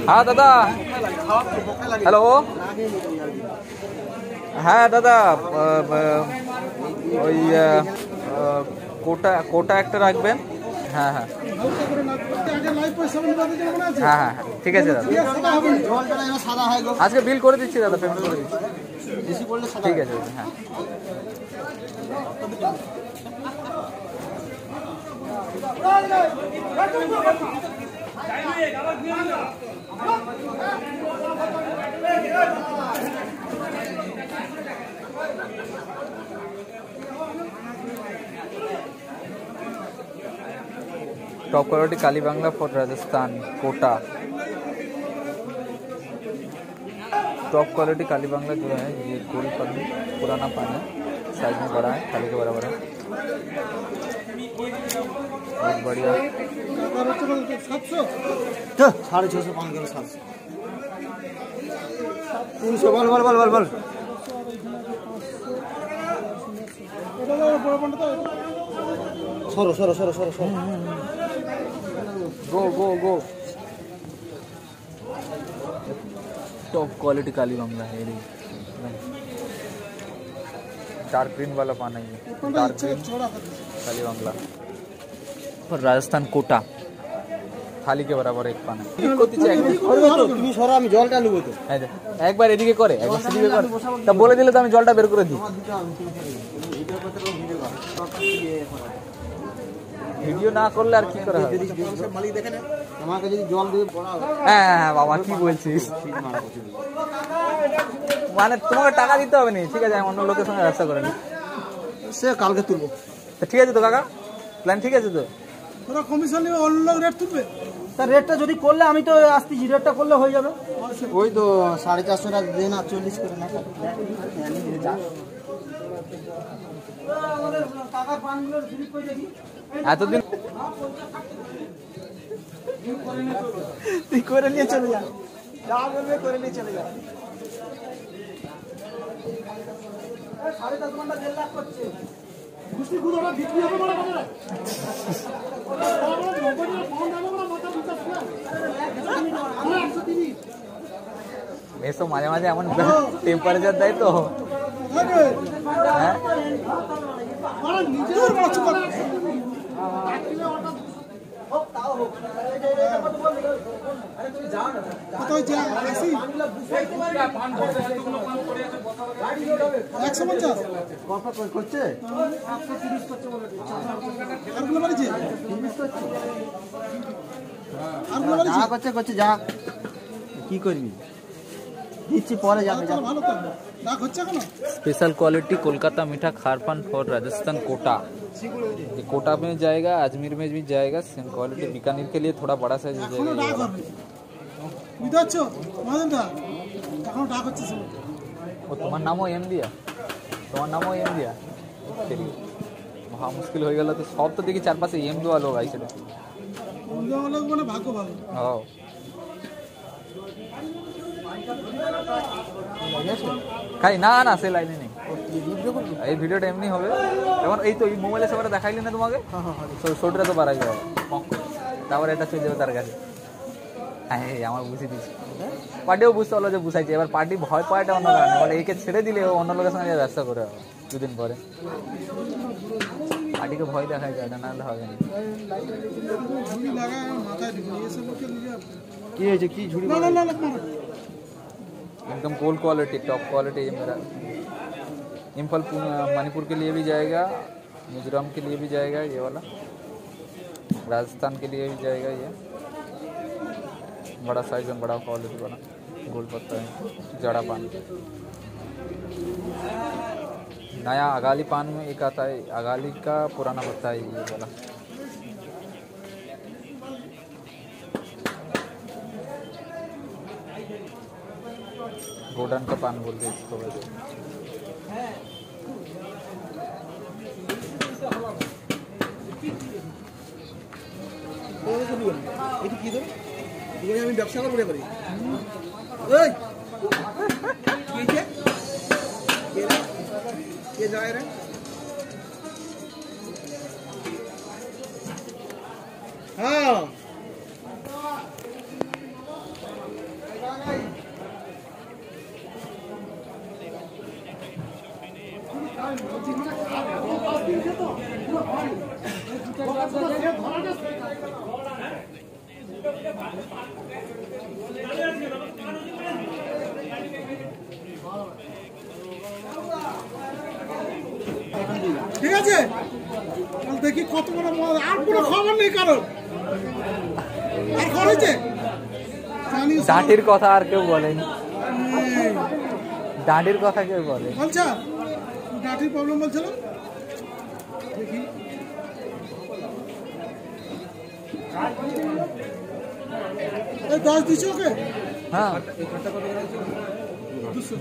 हाँ दादा हेलो हाँ दादा ওই কোটা একটা রাখবেন হ্যাঁ হ্যাঁ হ্যাঁ হ্যাঁ ঠিক আছে দাদা আজকে বিল করে দিচ্ছি দাদা পেমেন্ট করে দিচ্ছি ঠিক আছে হ্যাঁ टॉप क्वालिटी काली Bangla for Rajasthan Kota top quality काली बांग्ला जो है ये गोल पानी पुराना पानी साइज में बड़ा है थाली के बराबर है बहुत बढ़िया 650 5 किलो 700 300 বল সরো गो टॉप क्वालिटी काली बांग्ला है ये डार्क ग्रीन वाला पाना है डार्क ग्रीन काली बांग्ला पर राजस्थान कोटा थाली के बराबर एक पाना তুমি সরো আমি জলটা নেব তো একবার এদিকে করে একবার সেদিকে করে তা বলে দিলে তো আমি জলটা বের করে দিই ভিডিও না করলে আর কি করা হবে মালিক দেখে না আমাকে যদি জল দিয়ে পড়া হ্যাঁ বাবা কি বলছিস মানে তোমাকে টাকা দিতে হবে না ঠিক আছে আমি অন্য লোকের সঙ্গে ব্যবসা করে নি সে কালকে তুলবো ঠিক আছে তো কাকা প্ল্যান ঠিক আছে তো তোরা কমিশন নিয়ে অন্য লোক রেট তুলবে তার রেটটা যদি করলে আমি তো আসতেছি রেটটা করলে হয়ে যাবে ওই তো 450 টাকা দেন না 40 করে না আমাদের টাকা পানগুলো স্লিপ করে দেখি এতদিন তুই করে নিয়ে চলে যা যা বলবে করে নিয়ে চলে যা 10.5 ঘন্টা 1.5 লাখ করছে খুশি গুলোরা বিক্রি হবে বড় বাজারে মেসো মাঝে মাঝে এমন টেম্পারেচার দেয় তো হ্যাঁ যা কি করবি দিচ্ছি পরে যাবে स्पेशल क्वालिटी कोलकाता मीठा खारपान फॉर राजस्थान कोटा ये कोटा में जाएगा अजमेर में भी जाएगा सेम क्वालिटी बीकानेर के लिए थोड़ा बड़ा साइज हो जाएगा वो तुम्हारा नामो एम दिया মহা মুশকিল হয়ে গেল তো সব তো দেখি চারপাশে এম দেওয়া লোক আইছিল ভাগ্য ভালো খাই না না সে লাইনে নেই এই ভিডিওটা এমনি হবে এখন এই তো এই মোবাইলে সবাই দেখাইলি না তোমাকে ছোটটা তো বাড়াই যাবে তারপরে এটা চলে যাবে তার কাছে হ্যাঁ আমার বুঝিয়ে দিচ্ছি পার্টিও বুঝতে পারলো যে বুঝাইছে এবার পার্টি ভয় পাওয়াটা অন্য কারণে বলে একে ছেড়ে দিলে অন্য লোকের সঙ্গে ব্যবসা করে হবে দুদিন পরে পার্টিকে ভয় দেখাই যায় না নাহলে হবে না কি হয়েছে কি ঝুড়ি एकदम गोल्ड क्वालिटी टॉप क्वालिटी ये मेरा इम्फल मणिपुर के लिए भी जाएगा मिजोरम के लिए भी जाएगा ये वाला राजस्थान के लिए भी जाएगा ये बड़ा साइज में बड़ा क्वालिटी वाला गोल पत्ता है जड़ा पान नया अगाली पान में एक आता है अगाली का पुराना पत्ता है ये वाला गोल्डन का पान बोलते हैं इसको वैसे আমি ব্যবসা করবো পারি কে যায় রে হ্যাঁ ঠিক আছে, দেখি কত বড় মাল। আর কোনো খবর নেই কারণ, আর খবরেছে ডাঁটির কথা আর কেউ বলেনি, ডাঁটির কথা কেউ বলে বলছে ডাঁটির প্রবলেম বলছিল। দেখি এই 10 দিচ্ছি ওকে। হ্যাঁ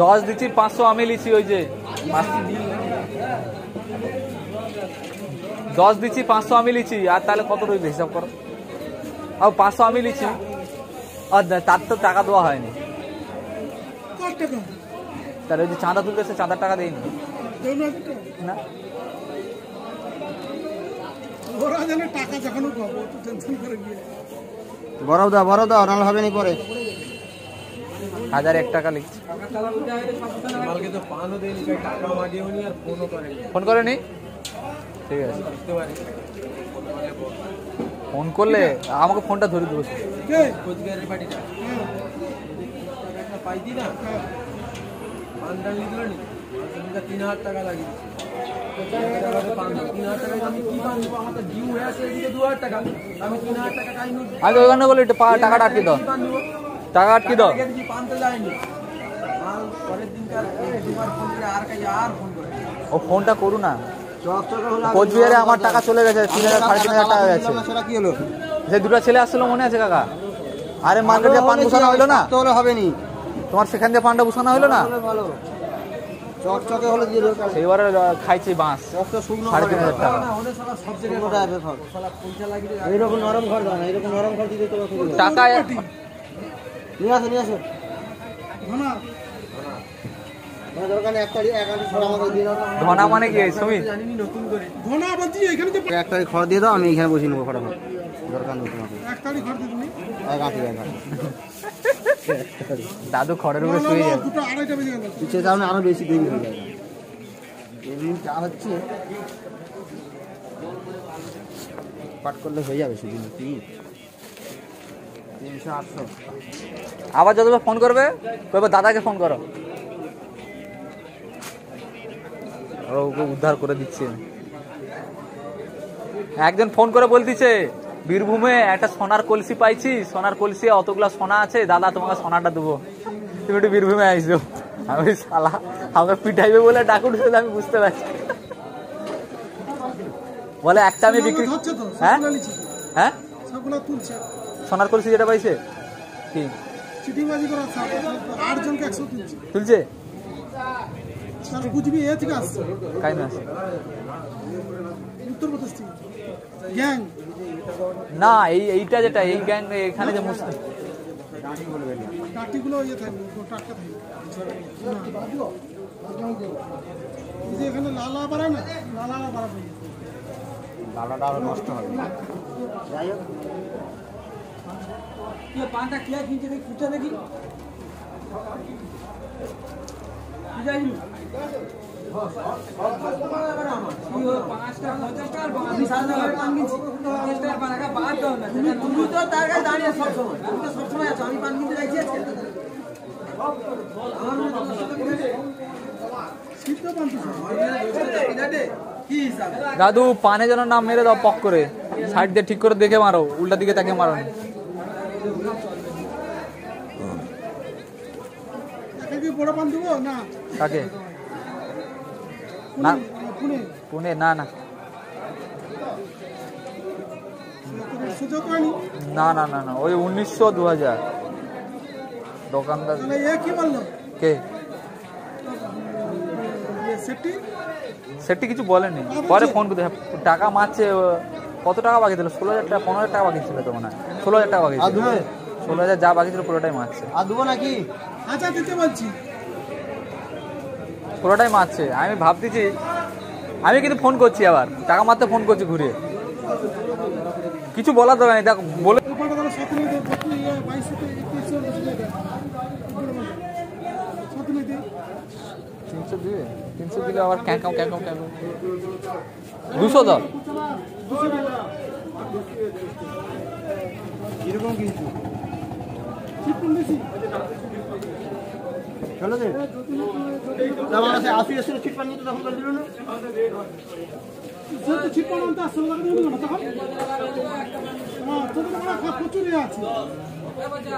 10 দিচ্ছি, 500 আমি লিছি। ওই যে 10 দিচ্ছি, 500 আমি লিছি। আর তাহলে কত রইবে হিসাব করো। আর 500 আমি লিছি, আর তার তো টাকা দেওয়া হয়নি। তাহলে ওই যে চাঁদা তুলতেছে, চাঁদার টাকা দেয়নি না। ওরা জানে টাকা যখন টেনশন করে গিয়ে বড় দাও নাহলে হবে না পরে। 1001 টাকা লিখছি। ফোন করেনি? ঠিক আছে, ফোন করলে আমাকে ফোনটা ধরে দেবো। আমি ওখানে বলি টাকাটা আটকে দাও, টাকা আটকে দাও। ও ফোনটা করু না, কোচবিহারে আমার টাকা চলে গেছে, 3000 3,500 টাকা গেছে। কি হলো? যে দুটো ছেলে আসছিল মনে আছে কাকা? আরে মার্কেট দিয়ে পান বসানো হইলো না, তাহলে হবে নি। তোমার সেখান দিয়ে পানটা বসানো হইলো না, ভালো চকচকে হলে দিয়ে দেবো। সেইবারে খাইছি বাঁশ 3,500 টাকা। এইরকম নরম ঘর দাও না, এরকম নরম ঘর দিতে তোমাকে টাকা নিয়ে আসো দরকার নেই। 1 তারিখ 1 আটি ছড়া আমাকে দিয়ে দাও। ধনা মানে কি সুমিত? ধনা বলছি এখানে যে 1 তারিখ খড় দিয়ে দাও, আমি এখানে বসে নেবো ফটাফট। দরকার নেই তোমাকে 1 তারিখ ঘর দিবি। 1 আটি দাদু খড়ের উপরে শুয়ে যাবে। দুটো 2:30 বেজে গেল। পিছিয়ে যাও না, আরো বেশি দেরি হয়ে যাবে। এমনি চা হচ্ছে, পাট করলে হয়ে যাবে শুধু। 300-800 আবার যতবার ফোন করবে কইবে দাদাকে ফোন করো, ওকে উদ্ধার করে দিচ্ছে। একজন ফোন করে বলতিছে বীরভূমে একটা সোনার কলসি পাইছি, সোনার কলসি অতগুলা সোনা আছে, দাদা তোমাকে সোনাটা দেবো, তুমি একটু বীরভূমে আইসো। আমি শালা আমাকে পিটাইবে বলে ডাক উঠেছে, আমি বুঝতে পারছি। বলে একটা আমি বিক্রি, হ্যাঁ হ্যাঁ সবগুলো তুলছে সোনার কলসি যেটা পাইছে কি চিটিংবাজি করা, 8 জনকে 100 তুলছে। তার কুচবি এ থেকে আসছে, কাই না আসে উত্তরপ্রদেশ থেকে গ্যাং। না এইটা যেটা এই গ্যাং এখানে যে মুসলিম টাটিগুলো ইয়ে থাকবে, টাটকা থাকবে। যে এখানে লালা বাড়ায় না, লালা বাড়াবে, লালাটা আরো নষ্ট হবে। যাই হোক পানটা কি কিনছে দেখি, কুচা দেখি দাদু পানে যেন নাম মেরে দাও, পক করে সাইড দিয়ে ঠিক করে দেখে মারো, উল্টা দিকে তাকে মারো। বড় পান দেবো না কাকে? না পুনে পুনে, না না সুযোগ হয়নি। না না না না, ওই 1900 2000 দোকানদার। তাহলে এ কি বললো কে? সেটি সেটি কিছু বলেনি, পরে ফোন করে টাকা মারছে। কত টাকা বাকি ছিল? 16,000 টাকা 15,000 টাকা বাকি ছিল তো মনে হয়। 16,000 টাকা বাকি ছিল, 16,000 যা বাকি ছিল পুরোটাই মারছে। আর দেবো নাকি? আচ্ছা দিতে বলছি, পুরোটাই মারছে। আমি ভাবতেছি, আমি কিন্তু ফোন করছি, আবার টাকা মারতে ফোন করছি ঘুরিয়ে, কিছু বলার দরকার নেই। দেখ বলে 17 22 তিনশো দিবে, 300 দিলে আবার ক্যাঁকাও 200 দাও। এরকম কিন্তু চলো দে আমার কাছে 80 এসে চিট পানি তো তখন দিল না তো চিট পানি তো আসলে লাগে দিল না তখন হ্যাঁ তো না প্রচুর আছে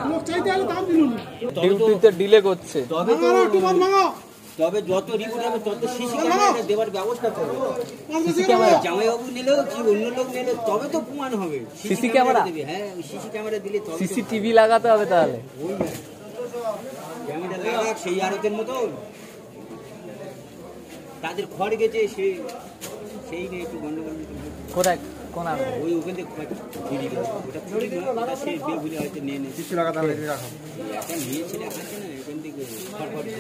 লোক চাইতে হলে দাম দিল না ডিউটিতে ডিলে করছে। তবে যত রিপোর্ট হবে তত সিসি ক্যামেরা দেওয়ার ব্যবস্থা করবে। জামাইবাবু নিলেও কি অন্য লোক নিলে তবে তো প্রমাণ হবে। সিসি ক্যামেরা দেবে, হ্যাঁ ওই সিসি ক্যামেরা দিলে তবে সিসিটিভি লাগাতে হবে তাহলে। ওই ক্যামেরা লাগাক সেই আরতের মতো তাদের খড় গেছে সেই নিয়ে একটু গন্ডগোল কোথায় কোন আর ওই ওখান থেকে ফিরি দেবে ওটা চুরি নয় ওটা সে বেগুলি হয়তো নিয়ে নেয় কিছু লাগাতে হবে রাখো একটা মেয়ে ছেলে আছে না এখান থেকে খড় ধরি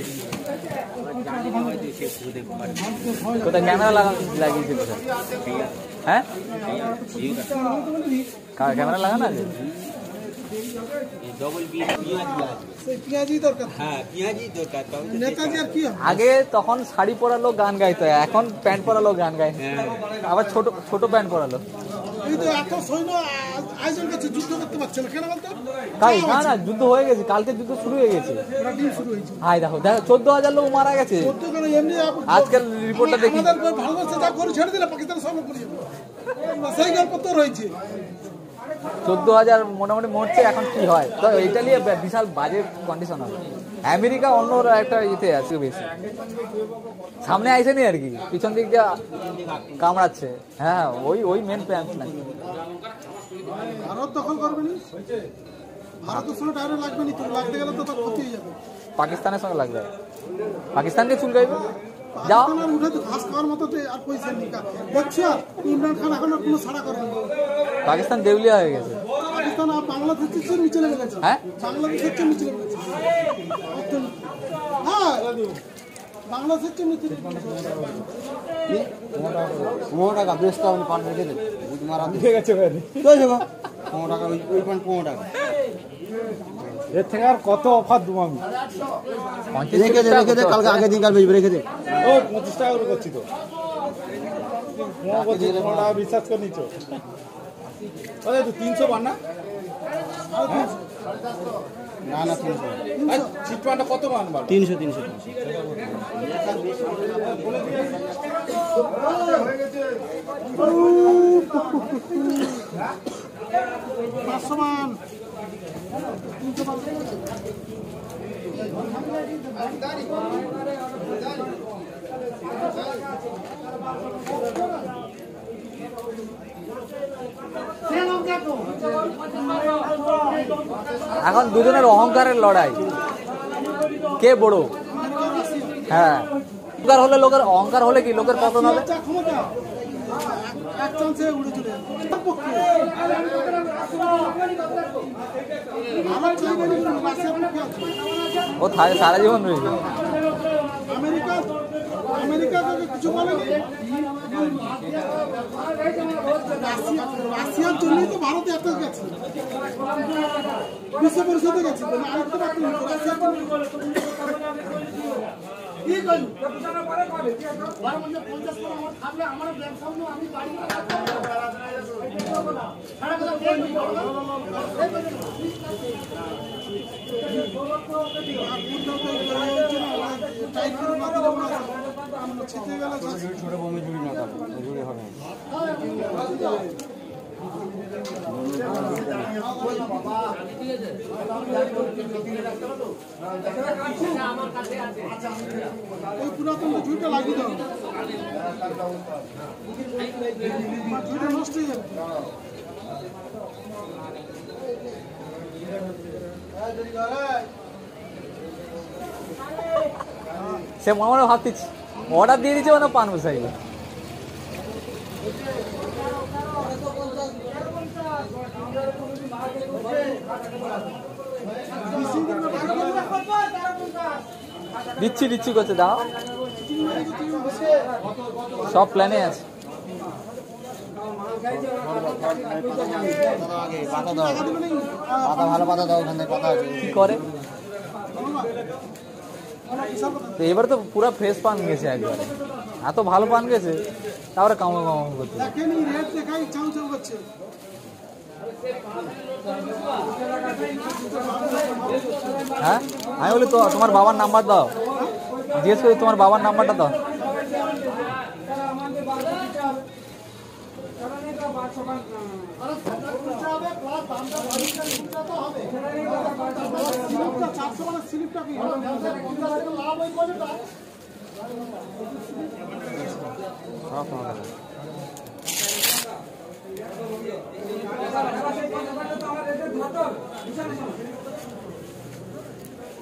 জানি না হয়তো সে খুঁজে পারে কোথায় ক্যামেরা লাগিয়েছে কোথায়? হ্যাঁ ক্যামেরা লাগানো আছে ডবল পেঁয়াজি দরকার হ্যাঁ পেঁয়াজি দরকার নেতাজি আর কি আগে তখন শাড়ি পরালো গান গাইতো, এখন প্যান্ট পরালো গান গায়, আবার ছোট ছোট প্যান্ট পরালো। এই তো এত সৈন্য আয়োজন করছে যুদ্ধ করতে পারছে না কেন বলতো তাই না না যুদ্ধ হয়ে গেছে, কালকে যুদ্ধ শুরু হয়ে গেছে। শুরু হয়েছে হাই দেখো 14,000 লোক মারা গেছে এমনি আজকাল রিপোর্টটা দেখি। আমাদের ভারতবর্ষে যা করে ছেড়ে দিলে পাকিস্তান সব করে যাবে সেই গল্প তো রয়েছে 14,000 মোটামুটি মরছে, এখন কি হয় তো এটা নিয়ে বিশাল বাজে কন্ডিশন হবে। আমেরিকা অন্য একটা ইতে আছে বেশি, সামনে আইসেনি আর কি, পিছন দিক দিয়ে কামড়াচ্ছে। হ্যাঁ ওই মেন প্ল্যান নাকি ভারত দখল করবে না, ভারতের সঙ্গে ডাইরেক্ট লাগবে না, তো লাগতে গেলে তো তার ক্ষতি হয়ে যাবে। পাকিস্তানের সঙ্গে লাগবে, পাকিস্তানকে চুলকাইবে। যাও উঠে তো ঘাস খাওয়ার মতো আর পয়সা নেই দেখছো ইমরান খান এখন কোনো সাড়া করবে না। পাকিস্তান দেউলিয়া হয়ে গেছে, পাকিস্তান আর বাংলাদেশের চেয়ে নিচে নেমে গেছে। হ্যাঁ বাংলাদেশের চেয়ে নিচে নেমে গেছে, হ্যাঁ বাংলাদেশের চেয়ে নিচে 15 টাকা বেশটা আপনি পান রেখে দেন বুঝ মারা ঠিক আছে ভাই 15 টাকা ওই পান 15 টাকা এর থেকে আর কত অফার দেবো আমি রেখে দে কালকে আগে দিন কাল বেচবে রেখে দে ও 25 টাকা করে করছি তো 15 টাকা রিচার্জ করে নিচ্ছ আরে তো 300 বান না না 300 চিট পানটা কত মান বান 300 500 মান এখন দুজনের অহংকারের লড়াই, কে বড়। হ্যাঁ অহংকার হলে লোকের, অহংকার হলে কি লোকের পতন হবে। ও থাকে সারা জীবন রয়েছে। কিছু বলেনি, রাশিয়ার জন্যই তো ভারতে এত গেছে, বিশ্ব পরিষদে গেছে আরেকটা রাশিয়ার জন্য ছোট বমি জুড়ি না জুড়ি হবে ওই পুরাতন ঝুঁটা লাগিয়ে দাও, ঝুঁটা নষ্ট হয়ে যাবে। সে মনে মনে ভাবতেছি অর্ডার দিয়ে দিচ্ছে মানে পান বসাই দিচ্ছি করছে, দাও সব প্ল্যানে আছে। পাতা দাও, পাতা ভালো পাতা দাও, ওখানে পাতা আছে। কি করে তো এবার তো পুরো ফ্রেশ পান গেছে একবারে, এত ভালো পান গেছে, তারপরে কামড় কামড় করছে। হ্যাঁ আমি বলি তো তোমার বাবার নাম্বার দাও, জিজ্ঞেস করি তোমার বাবার নাম্বারটা দাও।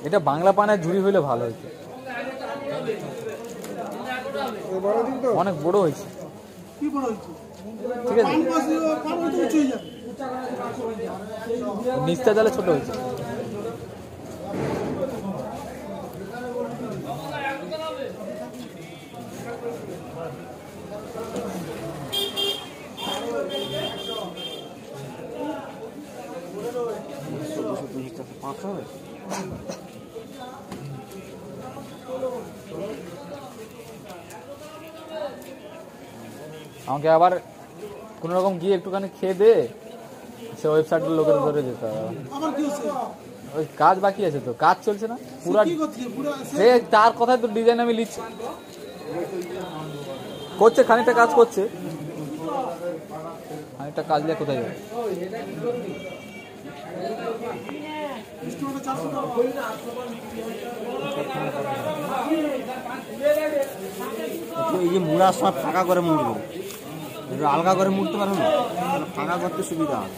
এটা বাংলা পানের ঝুড়ি হইলে ভালো হয়েছে, অনেক বড় হয়েছে। ঠিক আছে, নিচটা জালে ছোট হয়েছে। আমাকে আবার কোন রকম গিয়ে একটুখানি খেয়ে দে, সে ওয়েবসাইটের লোকের ধরে যেতে হবে। ওই কাজ বাকি আছে তো, কাজ চলছে না পুরা, সে তার কথায় তো ডিজাইন আমি লিখছি, করছে খানিকটা কাজ করছে, খানিকটা কাজ দিয়ে কোথায় যাবে। এই যে মুড়ার সময় ফাঁকা করে মুড়বে, একটু আলগা করে মুড়তে পারো না, ফাঁকা করতে সুবিধা হবে।